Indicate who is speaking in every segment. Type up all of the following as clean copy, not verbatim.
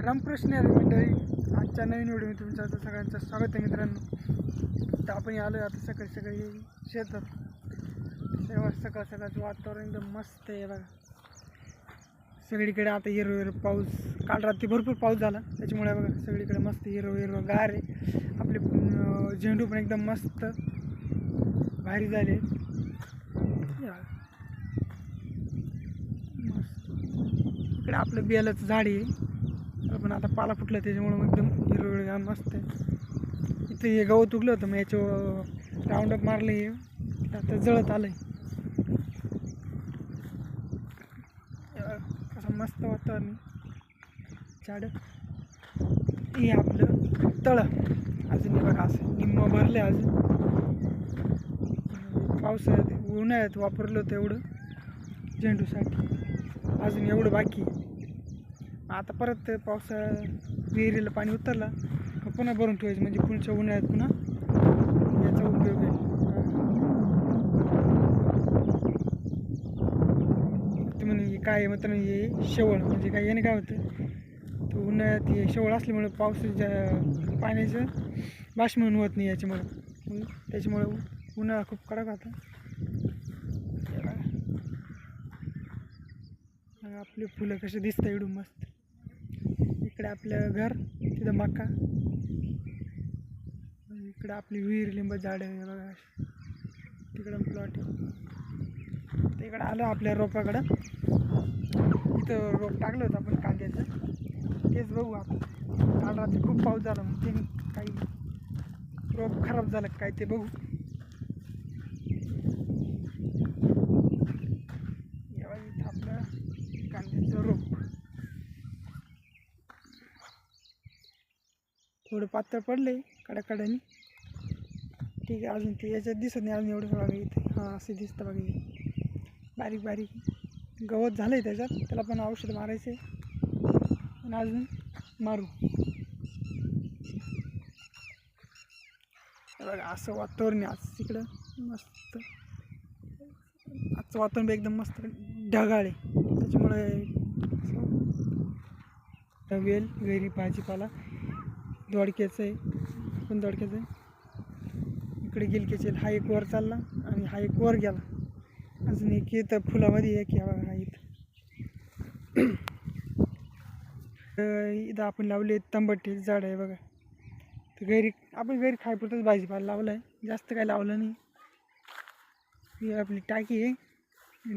Speaker 1: रामकृष्ण हरी मंडळी. आजच्या नवीन व्हिडिओ तुमचं सगळ्यांचं स्वागत आहे मित्रांनो. तर आपण आलो आता सकाळी सकाळी शेतात. सकाळ सकाळचं वातावरण एकदम मस्त आहे बघा. सगळीकडे आता हिरवं हिरवं पाऊस, काल रात्री भरपूर पाऊस झाला त्याच्यामुळे बघा सगळीकडे मस्त हिरवं हिरवं गार आहे. आपले झेंडू पण एकदम मस्त भारी झाले. इकडे आपलं बेलाचं झाड आहे पण आता पाला फुटला त्याच्यामुळं एकदम हिरवळ मस्त आहे. इथं हे गवत उगलं होतं मग याच्यावर राऊंडअप मारलं हे आता जळत आलंय. कसं मस्त वातावरण झाड. हे आपलं तळ अजून हे बघा असं निम्म भरले. अजून पावसाळ्यात उन्हाळ्यात वापरलं होतं एवढं झेंडूसाठी, अजून एवढं बाकी. आता परत पावसाळ्यात विहिरीला पाणी उतरलं का पुन्हा भरून ठेवायचं, म्हणजे पुढच्या उन्हाळ्यात पुन्हा याचा उपयोग आहे. ते म्हणजे काय मात्र हे शेवळ म्हणजे काय याने काय होतं, तर उन्हाळ्यात हे शेवळ असल्यामुळे पावसाच्या पाण्याचं बाष्पीभवन होत नाही याच्यामुळे, त्याच्यामुळे उन्हाळा खूप कडक होता. आपले फुलं कसे दिसतात एवढं मस्त. इकडे आपलं घर, तिथं मका, इकडे आपली विहीर लिंब झाड आहे बघा. तिकडं प्लॉट आहे. तिकडं आलं आपल्या रोपाकडं. इथं रोप टाकलं होतं आपण कांद्याचं, तेच बघू आपण. काल रात्री खूप पाऊस झाला मग ते काही रोप खराब झालं काय ते बघू. इथं आपलं कांद्याचं रोप थोडं पातळ पडले कडाकडाने, ठीक आहे. अजून ते याच्यात दिसत नाही अजून एवढं बघा. इथे हां असं दिसतं बघा, हे बारीक बारीक गवत झालं आहे त्याच्यात, त्याला पण औषध मारायचं आहे आणि अजून मारू. बघा असं वातावरण आहे आज इकडं मस्त. आजचं वातावरण एकदम मस्त ढगाळ आहे, त्याच्यामुळे वेल गैरी भाजीपाला दोडक्याचं आहे, पण दोडक्याचं आहे. इकडे गिलक्याचे हा एक वर चालला आणि हा एक वर गेला. अजून एक इथं फुलामध्ये एक या बघा इथं. इथं आपण लावले तंबटे झाड आहे बघा. तर घरी आपण घरी खायपुरतंच भाजीपाला लावला आहे, जास्त काय लावलं नाही. ही आपली टाकी आहे,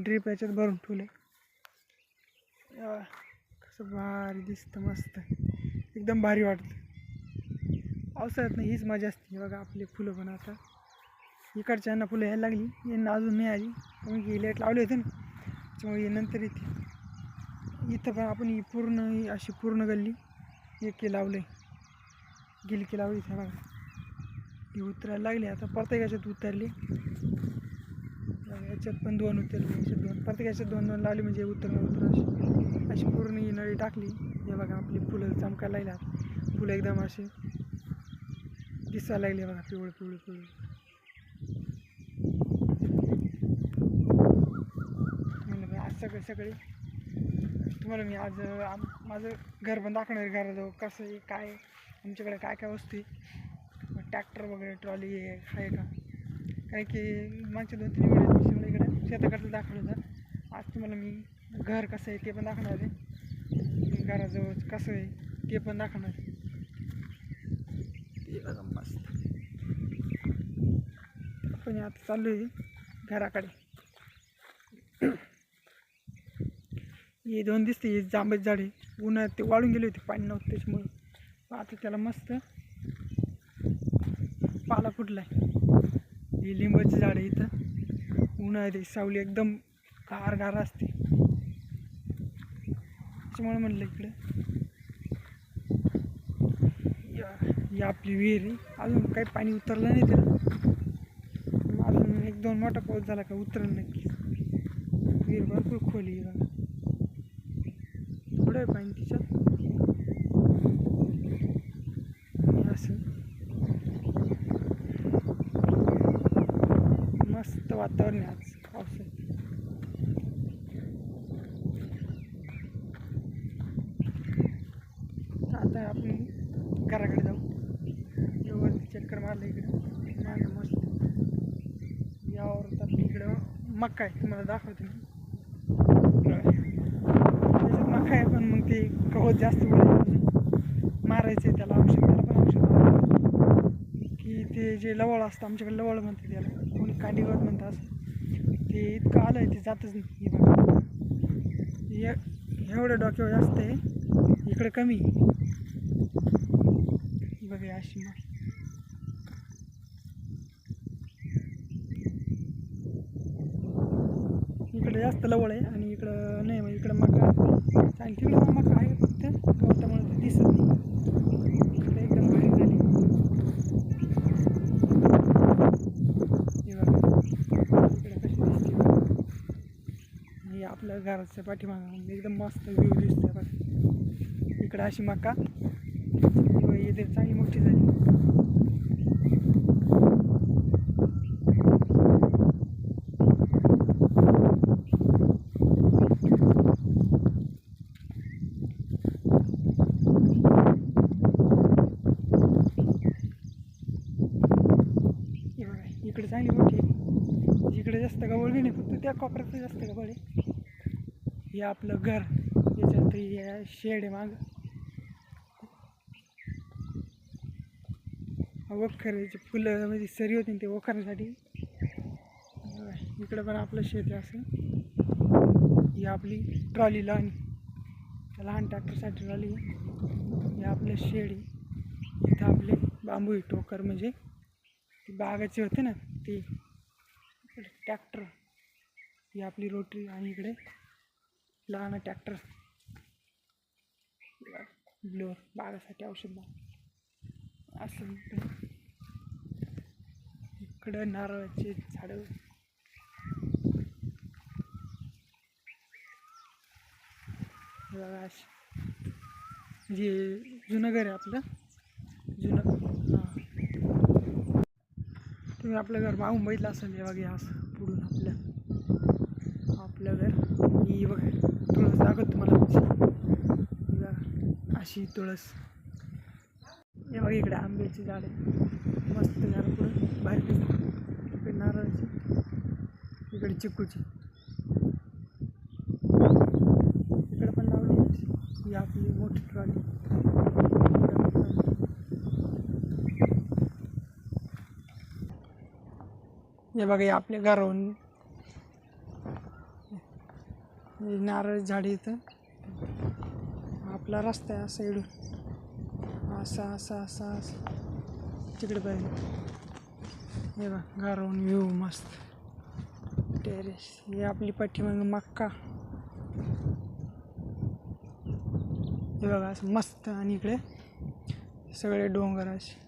Speaker 1: ड्रीप याच्यात भरून ठेवले. कसं भारी दिसतं मस्त, एकदम भारी वाटतं. पावसाळ्यात नाही हीच मजा असते बघा. आपले फुलं पण आता इकडच्यांना फुलं यायला लागली, यांना अजून नाही आली, कारण की लेट लावले होते ना त्याच्यामुळे नंतर येते. इथं पण आपण ही पूर्ण अशी पूर्ण गल्ली एक लावलं आहे, गिलकी लावली इथे बघा. ही उतरायला लागली आता, प्रत्येकाच्यात उतरली. याच्यात पण 2 उतरले, याच्यात 2, प्रत्येकाच्यात 2-2 लावली म्हणजे उतरणं अशी पूर्ण ही नळी टाकली. हे बघा आपली फुलं चमकायला लागली, फुलं एकदम अशी दिसायला लागली बघा, पिवळं पिवळं पिवळं. म्हणलं आज सकाळी सकाळी तुम्हाला मी आज माझं घर पण दाखवणार आहे. घराजवळ कसं आहे काय आहे, आमच्याकडे काय काय वस्तू आहे, ट्रॅक्टर वगैरे ट्रॉली आहे का. कारण की मागच्या 2-3 वेळेस इकडे शेताकडचं दाखवलं होतं. आज तुम्हाला मी घर कसं आहे ते पण दाखवणार आहे, घराजवळ कसं आहे ते पण दाखवणार आहे. ते बघा मस्त. आपण आता चाललो आहे घराकडे. हे 2 दिसते हे जांभळाचे झाड आहे, उन्हाळ्यात ते वाळून गेले होते, पाणी नव्हतं त्याच्यामुळे. आता त्याला मस्त पाला फुटला आहे. हे लिंबाचं झाड आहे, इथं उन्हाळ्यात सावली एकदम गार गार असते त्याच्यामुळे म्हणलं इकडं. ही आपली विहीर आहे, अजून काही पाणी उतरलं नाही त्याला, अजून 1-2 मोठा पाऊस झाला का उतरलं नक्की. विहीर भरपूर खोली आहे बघा, थोडं आहे पाणी तिच्यात. असं मस्त वातावरण आहे आज पावसाचं. आलं इकडं मागं मस्त यावर तर इकडं मका आहे, तुम्हाला दाखवते मी. त्याच्यात मका आहे, पण मग ते गवत जास्त मारायचं आहे त्याला औषध, त्याला पण औषध मारायचं की ते जे लवळ असतं, आमच्याकडे लवळ म्हणते त्याला, कोणी कांडी गवत म्हणतं असं, ते इतकं आलं आहे ते जातच नाही. हे बघा एवढं डोक्यावर जास्त आहे, इकडे कमी. बघा अशी मग इकडे जास्त लवळ आहे आणि इकडं नाही, मग इकडं मका आणि तिकडं मका आहे, फक्त गवतामुळे ते दिसत नाही. इकडे एकदम भारी झाली. हे बघा इकडे कशी दिसते बघा. हे आपल्या घराच्या पाठीमागं एकदम मस्त व्ह्यू दिसतोय बघा. इकडं अशी मका इथे चांगली मोठी झाली. इकडे चांगली मोठी आहे, इकडे जास्त गवळ नाही, फक्त त्या कोपऱ्यात जास्त गवळ आहे. हे आपलं घर, याच्यानंतर हे शेड आहे मागं, वखराची फुलं म्हणजे सरी होती ते वखरासाठी. इकडं पण आपलं शेत आहे असं. ही आपली ट्रॉली लहान, लहान ट्रॅक्टरसाठी ट्रॉली. हे आपलं शेड आहे, इथं आपले बांबू टोकर म्हणजे ती बागाचे होते ना ते ट्रॅक्टर. ही आपली रोटरी आणि इकडे लहान ट्रॅक्टर ब्लोअर बागासाठी औषध असं. इकडं नारळाचे झाडं. जे जुनं घर आहे आपलं जुनं. हां तुम्ही आपलं घर मागून बघितलं असेल. हे बघा असं पुढून आपलं घर. ही बघा तुळस दाखवत तुम्हाला, अशी तुळस. हे बघा इकडे आंब्याची झाड आहे, मस्त झाड पुढं भारी दिसतं. इकडे नारळाची, इकडे चिक्कूची, इकडे पण लावली. ही आपली मोठी ट्रॉली. हे बघा आपल्या घरावरून नारळ झाड इथं. आपला रस्ता आहे असा इकडून असा असा असा असा तिकडे पाहिजे. हे बघा घरावरून व्ह्यू मस्त टेरेस. हे आपली पाठीमागं मक्का. हे बघा असं मस्त आणि इकडे सगळे डोंगर असे.